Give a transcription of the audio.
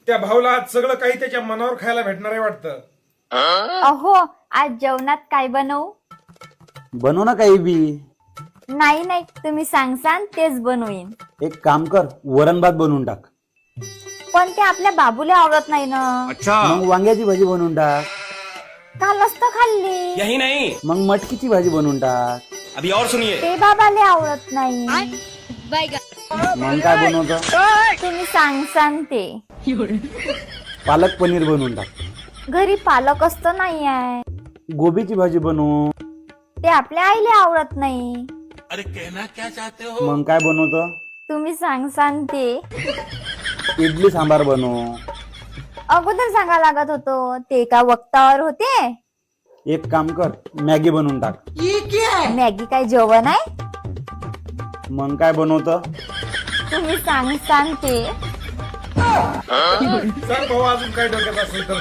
त्या भाऊला आज सगळं काही त्याच्या मनावर खायला भेटणार आहे वाटतं. अहो आज जेवणात काय बनवू? बनव ना काही बी. नाही नाही तुम्ही सांगसान तेच बनवीन. एक काम कर, वरण भात बनवून टाक. पण ते आपल्या बाबूला आवडत नाही ना. मग वांग्याची भाजी बनवून टाक. कालच तर खाल्ली. यही नहीं, मग मटकीची भाजी बनवून टाक. अभी और सुनिए. ते बाबाला आवडत नाही. मग काय बनवतो? तुम्ही सांगसान ते. पालक पनीर बनवून टाक. घरी पालक असतं नाही आहे. गोबीची भाजी बनव. ते आपल्या आईला आवडत नाही. मग काय बनवतो? तुम्ही सांगसान ते. इडली सांबार बनव. अगोदर सांगा लागत होतो ते का वक्तावर होते. एक काम कर, मॅगी बनवून टाक. मॅगी काय जेवण आहे? मग काय बनवतो? तुम्ही सांगसान ते. सांग भाऊ अजून काय डोक्यात असेल तर.